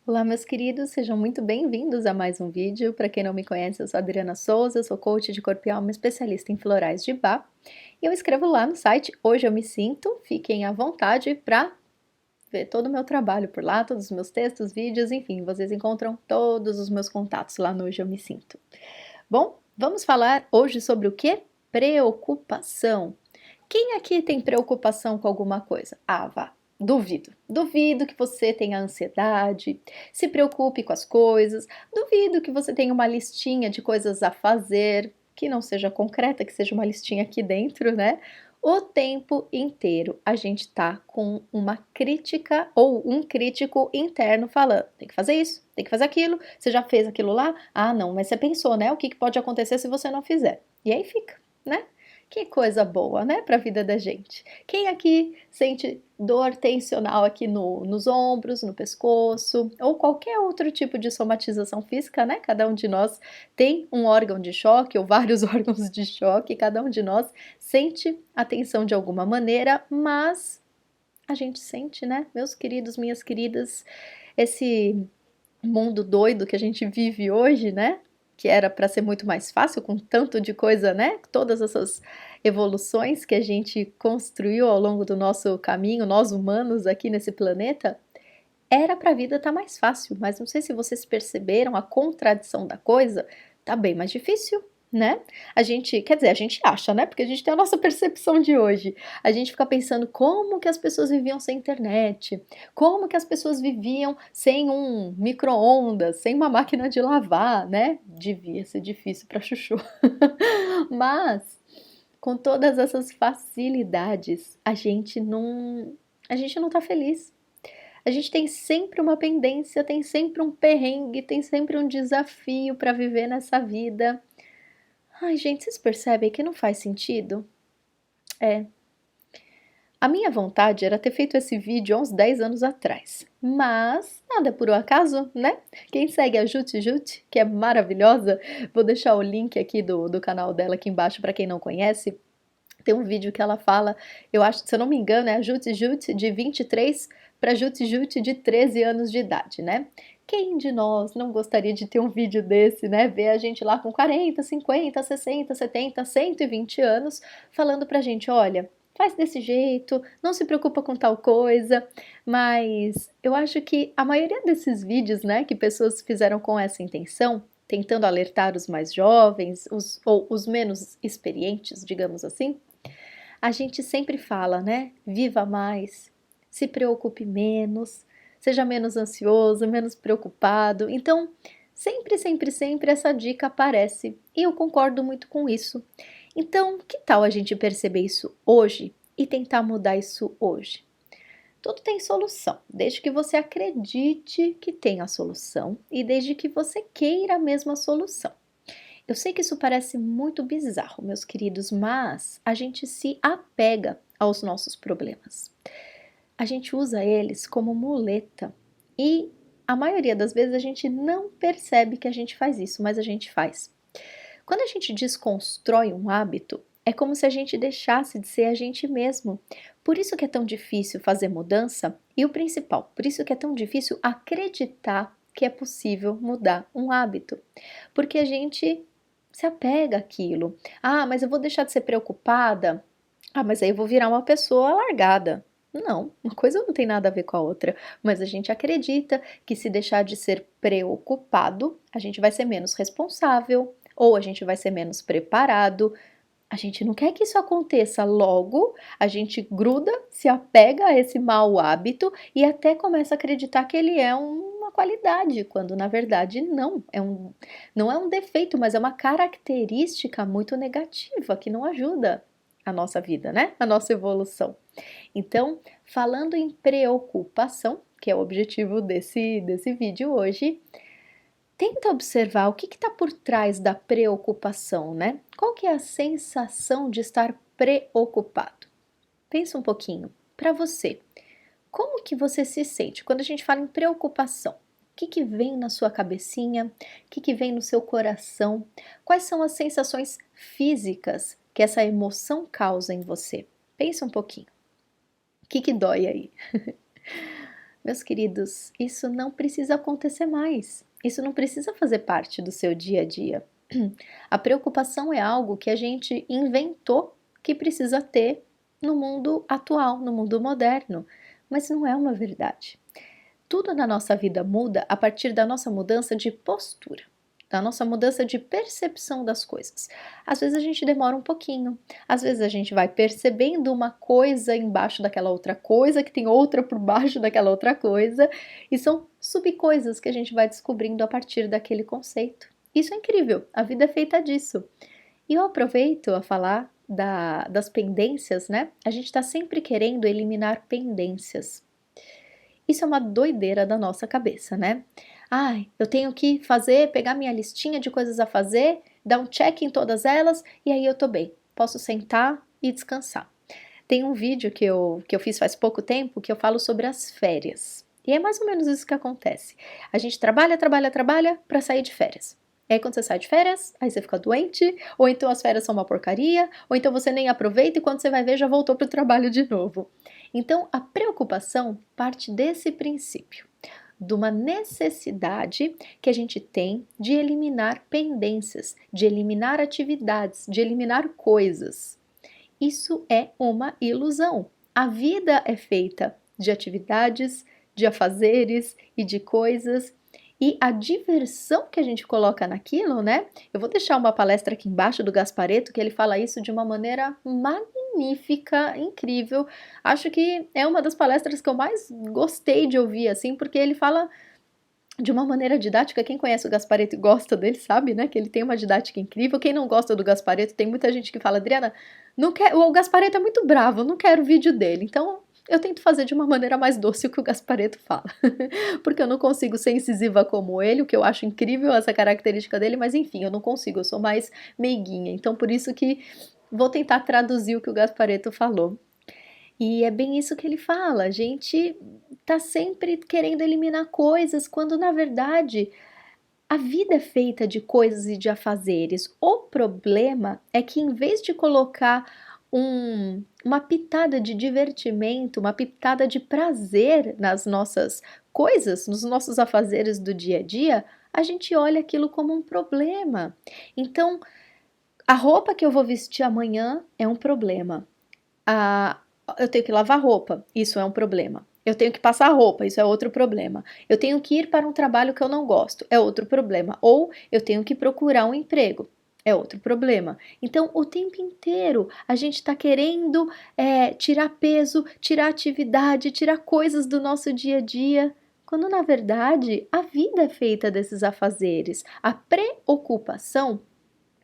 Olá, meus queridos, sejam muito bem-vindos a mais um vídeo. Para quem não me conhece, eu sou a Adriana Souza, eu sou coach de corpo e alma, especialista em florais de Bach. E eu escrevo lá no site Hoje Eu Me Sinto. Fiquem à vontade para ver todo o meu trabalho por lá, todos os meus textos, vídeos, enfim, vocês encontram todos os meus contatos lá no Hoje Eu Me Sinto. Bom, vamos falar hoje sobre o que? Preocupação. Quem aqui tem preocupação com alguma coisa? Ah, vá. Duvido. Duvido que você tenha ansiedade, se preocupe com as coisas, duvido que você tenha uma listinha de coisas a fazer, que não seja concreta, que seja uma listinha aqui dentro, né? O tempo inteiro a gente tá com uma crítica ou um crítico interno falando: tem que fazer isso, tem que fazer aquilo, você já fez aquilo lá? Ah, não, mas você pensou, né? O que pode acontecer se você não fizer? E aí fica, né? Que coisa boa, né, para a vida da gente. Quem aqui sente dor tensional aqui nos ombros, no pescoço, ou qualquer outro tipo de somatização física, né? Cada um de nós tem um órgão de choque ou vários órgãos de choque, cada um de nós sente a tensão de alguma maneira, mas a gente sente, né, meus queridos, minhas queridas, esse mundo doido que a gente vive hoje, né? Que era para ser muito mais fácil com tanto de coisa, né? Todas essas evoluções que a gente construiu ao longo do nosso caminho, nós humanos aqui nesse planeta, era para a vida estar mais fácil, mas não sei se vocês perceberam a contradição da coisa, tá bem mais difícil, né? A gente, quer dizer, a gente acha, né? Porque a gente tem a nossa percepção de hoje. A gente fica pensando como que as pessoas viviam sem internet, como que as pessoas viviam sem um micro-ondas, sem uma máquina de lavar, né? Devia ser difícil para chuchu. Mas com todas essas facilidades, a gente não tá feliz. A gente tem sempre uma pendência, tem sempre um perrengue, tem sempre um desafio para viver nessa vida. Ai, gente, vocês percebem que não faz sentido? É. A minha vontade era ter feito esse vídeo há uns 10 anos atrás, mas nada é por um acaso, né? Quem segue a Jute Jute, que é maravilhosa, vou deixar o link aqui do canal dela aqui embaixo para quem não conhece. Tem um vídeo que ela fala, eu acho, se eu não me engano, é a Jute Jute de 23 para Jute Jute de 13 anos de idade, né? Quem de nós não gostaria de ter um vídeo desse, né? Ver a gente lá com 40, 50, 60, 70, 120 anos falando pra gente, olha, faz desse jeito, não se preocupa com tal coisa, mas eu acho que a maioria desses vídeos, né, que pessoas fizeram com essa intenção, tentando alertar os mais jovens, ou os menos experientes, digamos assim, a gente sempre fala, né? Viva mais, se preocupe menos, seja menos ansioso, menos preocupado. Então, sempre, sempre, sempre essa dica aparece e eu concordo muito com isso. Então, que tal a gente perceber isso hoje e tentar mudar isso hoje? Tudo tem solução, desde que você acredite que tem a solução e desde que você queira a mesma solução. Eu sei que isso parece muito bizarro, meus queridos, mas a gente se apega aos nossos problemas. A gente usa eles como muleta e a maioria das vezes a gente não percebe que a gente faz isso, mas a gente faz. Quando a gente desconstrói um hábito, é como se a gente deixasse de ser a gente mesmo. Por isso que é tão difícil fazer mudança e o principal, por isso que é tão difícil acreditar que é possível mudar um hábito. Porque a gente se apega àquilo. Ah, mas eu vou deixar de ser preocupada. Ah, mas aí eu vou virar uma pessoa largada. Não, uma coisa não tem nada a ver com a outra, mas a gente acredita que se deixar de ser preocupado, a gente vai ser menos responsável, ou a gente vai ser menos preparado. A gente não quer que isso aconteça logo, a gente gruda, se apega a esse mau hábito e até começa a acreditar que ele é uma qualidade, quando na verdade não, não é um defeito, mas é uma característica muito negativa que não ajuda a nossa vida, né? A nossa evolução. Então, falando em preocupação, que é o objetivo desse vídeo hoje, tenta observar o que está por trás da preocupação, né? Qual que é a sensação de estar preocupado? Pensa um pouquinho. Para você, como que você se sente quando a gente fala em preocupação? O que vem na sua cabecinha? O que vem no seu coração? Quais são as sensações físicas que essa emoção causa em você? Pensa um pouquinho. O que dói aí? Meus queridos, isso não precisa acontecer mais. Isso não precisa fazer parte do seu dia a dia. A preocupação é algo que a gente inventou que precisa ter no mundo atual, no mundo moderno, mas não é uma verdade. Tudo na nossa vida muda a partir da nossa mudança de postura, da nossa mudança de percepção das coisas. Às vezes a gente demora um pouquinho, às vezes a gente vai percebendo uma coisa embaixo daquela outra coisa, que tem outra por baixo daquela outra coisa, e são subcoisas que a gente vai descobrindo a partir daquele conceito. Isso é incrível, a vida é feita disso. E eu aproveito a falar das pendências, né? A gente está sempre querendo eliminar pendências. Isso é uma doideira da nossa cabeça, né? Ai, eu tenho que fazer, pegar minha listinha de coisas a fazer, dar um check em todas elas e aí eu tô bem. Posso sentar e descansar. Tem um vídeo que eu fiz faz pouco tempo que eu falo sobre as férias. E é mais ou menos isso que acontece. A gente trabalha, trabalha, trabalha para sair de férias. E aí quando você sai de férias, aí você fica doente, ou então as férias são uma porcaria, ou então você nem aproveita e quando você vai ver já voltou para o trabalho de novo. Então a preocupação parte desse princípio, de uma necessidade que a gente tem de eliminar pendências, de eliminar atividades, de eliminar coisas. Isso é uma ilusão. A vida é feita de atividades, de afazeres e de coisas. E a diversão que a gente coloca naquilo, né? Eu vou deixar uma palestra aqui embaixo do Gasparetto, que ele fala isso de uma maneira magnífica, incrível. Acho que é uma das palestras que eu mais gostei de ouvir, assim, porque ele fala de uma maneira didática. Quem conhece o Gasparetto e gosta dele sabe, né, que ele tem uma didática incrível. Quem não gosta do Gasparetto, tem muita gente que fala, Adriana, não quer, o Gasparetto é muito bravo, não quero o vídeo dele. Então, eu tento fazer de uma maneira mais doce o que o Gasparetto fala, porque eu não consigo ser incisiva como ele, o que eu acho incrível essa característica dele, mas enfim, eu não consigo, eu sou mais meiguinha. Então, por isso que vou tentar traduzir o que o Gasparetto falou. E é bem isso que ele fala, a gente tá sempre querendo eliminar coisas, quando na verdade a vida é feita de coisas e de afazeres. O problema é que em vez de colocar uma pitada de divertimento, uma pitada de prazer nas nossas coisas, nos nossos afazeres do dia a dia, a gente olha aquilo como um problema. Então, a roupa que eu vou vestir amanhã é um problema. A eu tenho que lavar roupa, isso é um problema. Eu tenho que passar roupa, isso é outro problema. Eu tenho que ir para um trabalho que eu não gosto, é outro problema. Ou eu tenho que procurar um emprego, é outro problema. Então, o tempo inteiro a gente está querendo tirar peso, tirar atividade, tirar coisas do nosso dia a dia, quando na verdade a vida é feita desses afazeres. A preocupação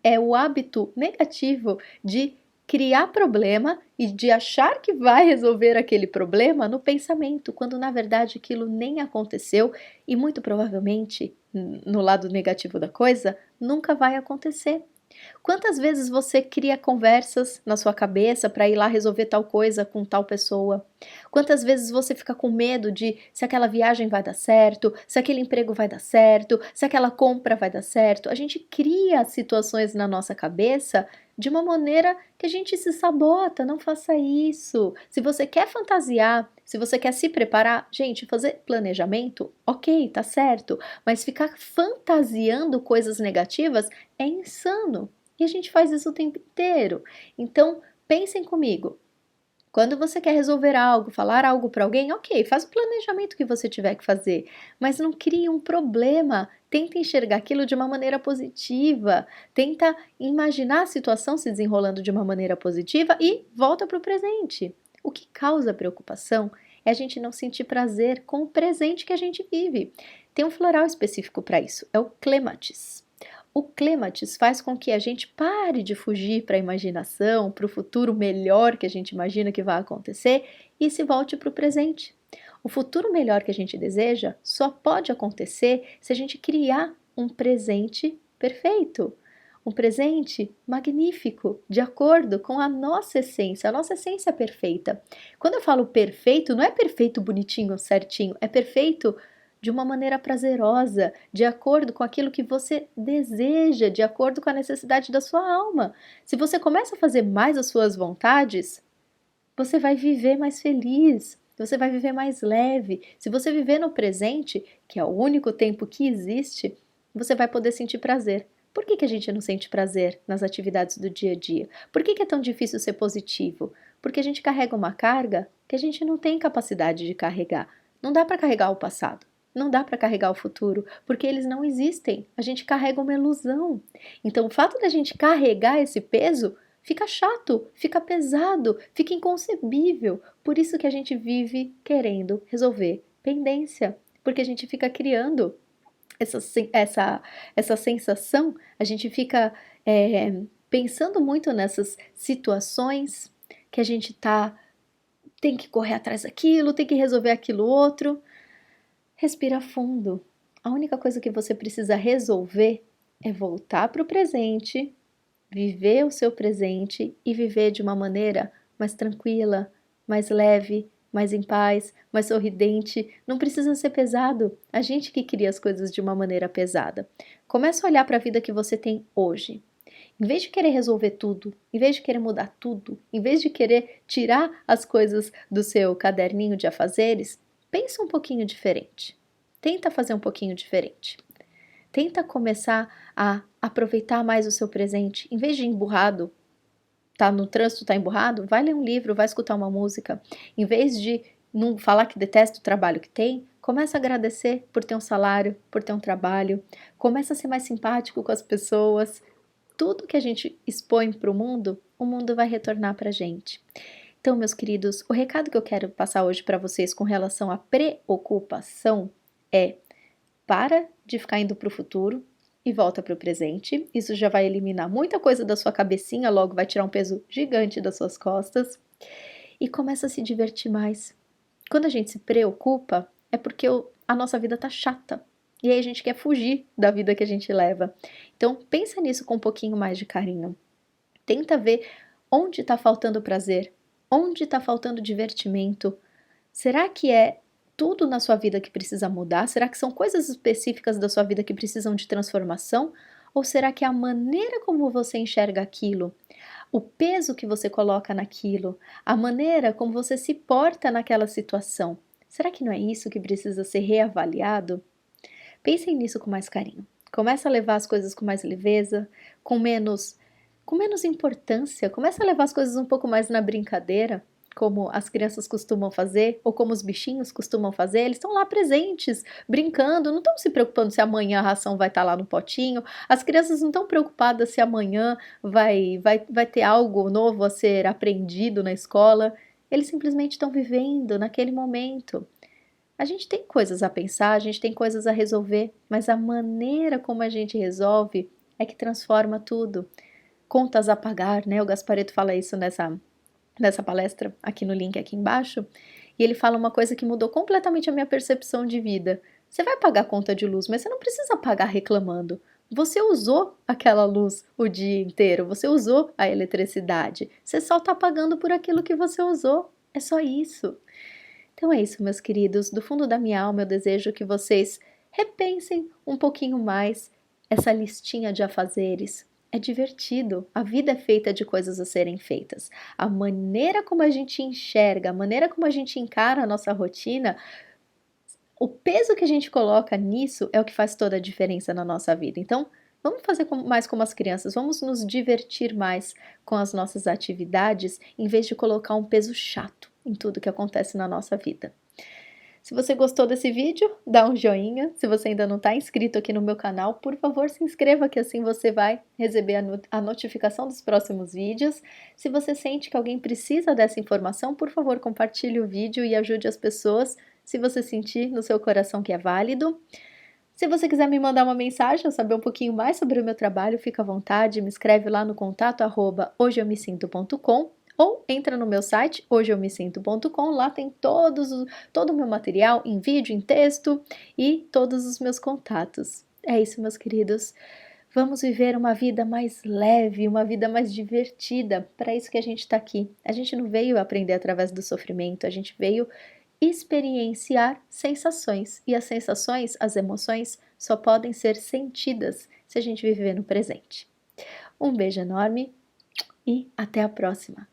é o hábito negativo de criar problema e de achar que vai resolver aquele problema no pensamento, quando na verdade aquilo nem aconteceu e muito provavelmente, no lado negativo da coisa, nunca vai acontecer. Quantas vezes você cria conversas na sua cabeça para ir lá resolver tal coisa com tal pessoa? Quantas vezes você fica com medo de se aquela viagem vai dar certo, se aquele emprego vai dar certo, se aquela compra vai dar certo? A gente cria situações na nossa cabeça de uma maneira que a gente se sabota, não faça isso. Se você quer fantasiar, se você quer se preparar, gente, fazer planejamento, ok, tá certo, mas ficar fantasiando coisas negativas é insano. E a gente faz isso o tempo inteiro. Então, pensem comigo. Quando você quer resolver algo, falar algo para alguém, ok, faz o planejamento que você tiver que fazer, mas não crie um problema. Tenta enxergar aquilo de uma maneira positiva, tenta imaginar a situação se desenrolando de uma maneira positiva e volta para o presente. O que causa preocupação é a gente não sentir prazer com o presente que a gente vive. Tem um floral específico para isso, é o clematis. O clematis faz com que a gente pare de fugir para a imaginação, para o futuro melhor que a gente imagina que vai acontecer e se volte para o presente. O futuro melhor que a gente deseja só pode acontecer se a gente criar um presente perfeito. Um presente magnífico, de acordo com a nossa essência é perfeita. Quando eu falo perfeito, não é perfeito bonitinho, certinho, é perfeito de uma maneira prazerosa, de acordo com aquilo que você deseja, de acordo com a necessidade da sua alma. Se você começa a fazer mais as suas vontades, você vai viver mais feliz. você vai viver mais leve. Se você viver no presente, que é o único tempo que existe, você vai poder sentir prazer. Por que a gente não sente prazer nas atividades do dia a dia? Por que é tão difícil ser positivo? Porque a gente carrega uma carga que a gente não tem capacidade de carregar. Não dá para carregar o passado, não dá para carregar o futuro, porque eles não existem. A gente carrega uma ilusão. Então, o fato da gente carregar esse peso fica chato, fica pesado, fica inconcebível. Por isso que a gente vive querendo resolver pendência, porque a gente fica criando essa sensação, a gente fica pensando muito nessas situações que a gente tem que correr atrás daquilo, tem que resolver aquilo outro. Respira fundo. A única coisa que você precisa resolver é voltar para o presente, viver o seu presente e viver de uma maneira mais tranquila, mais leve, mais em paz, mais sorridente. Não precisa ser pesado. A gente que cria as coisas de uma maneira pesada. Começa a olhar para a vida que você tem hoje. Em vez de querer resolver tudo, em vez de querer mudar tudo, em vez de querer tirar as coisas do seu caderninho de afazeres, pensa um pouquinho diferente. Tenta fazer um pouquinho diferente. Tenta começar a aproveitar mais o seu presente. Em vez de ir emburrado, tá no trânsito, tá emburrado, vai ler um livro, vai escutar uma música. Em vez de não falar que detesta o trabalho que tem, começa a agradecer por ter um salário, por ter um trabalho. Começa a ser mais simpático com as pessoas. Tudo que a gente expõe para o mundo vai retornar para a gente. Então, meus queridos, o recado que eu quero passar hoje para vocês com relação à preocupação é: para de ficar indo para o futuro e volta para o presente. Isso já vai eliminar muita coisa da sua cabecinha, logo vai tirar um peso gigante das suas costas. E começa a se divertir mais. Quando a gente se preocupa, é porque a nossa vida tá chata. E aí a gente quer fugir da vida que a gente leva. Então, pensa nisso com um pouquinho mais de carinho. Tenta ver onde está faltando prazer, onde está faltando divertimento. Será que é tudo na sua vida que precisa mudar? Será que são coisas específicas da sua vida que precisam de transformação? Ou será que é a maneira como você enxerga aquilo, o peso que você coloca naquilo, a maneira como você se porta naquela situação? Será que não é isso que precisa ser reavaliado? Pensem nisso com mais carinho. Começa a levar as coisas com mais leveza, com menos importância. Começa a levar as coisas um pouco mais na brincadeira, como as crianças costumam fazer, ou como os bichinhos costumam fazer. Eles estão lá presentes, brincando, não estão se preocupando se amanhã a ração vai estar lá no potinho. As crianças não estão preocupadas se amanhã vai ter algo novo a ser aprendido na escola. Eles simplesmente estão vivendo naquele momento. A gente tem coisas a pensar, a gente tem coisas a resolver, mas a maneira como a gente resolve é que transforma tudo. Contas a pagar, né? O Gasparetto fala isso nessa palestra aqui no link aqui embaixo, e ele fala uma coisa que mudou completamente a minha percepção de vida. Você vai pagar a conta de luz, mas você não precisa pagar reclamando. Você usou aquela luz o dia inteiro, você usou a eletricidade. Você só está pagando por aquilo que você usou. É só isso. Então é isso, meus queridos. Do fundo da minha alma, eu desejo que vocês repensem um pouquinho mais essa listinha de afazeres. É divertido. A vida é feita de coisas a serem feitas. A maneira como a gente enxerga, a maneira como a gente encara a nossa rotina, o peso que a gente coloca nisso é o que faz toda a diferença na nossa vida. Então, vamos fazer mais como as crianças, vamos nos divertir mais com as nossas atividades, em vez de colocar um peso chato em tudo que acontece na nossa vida. Se você gostou desse vídeo, dá um joinha. Se você ainda não está inscrito aqui no meu canal, por favor, se inscreva, que assim você vai receber a notificação dos próximos vídeos. Se você sente que alguém precisa dessa informação, por favor, compartilhe o vídeo e ajude as pessoas, se você sentir no seu coração que é válido. Se você quiser me mandar uma mensagem ou saber um pouquinho mais sobre o meu trabalho, fica à vontade, me escreve lá no contato@hojeeumesinto.com ou entra no meu site hojeeumesinto.com, lá tem todo o meu material em vídeo, em texto e todos os meus contatos. É isso, meus queridos. Vamos viver uma vida mais leve, uma vida mais divertida. Para isso que a gente está aqui. A gente não veio aprender através do sofrimento, a gente veio experienciar sensações. E as sensações, as emoções, só podem ser sentidas se a gente viver no presente. Um beijo enorme e até a próxima!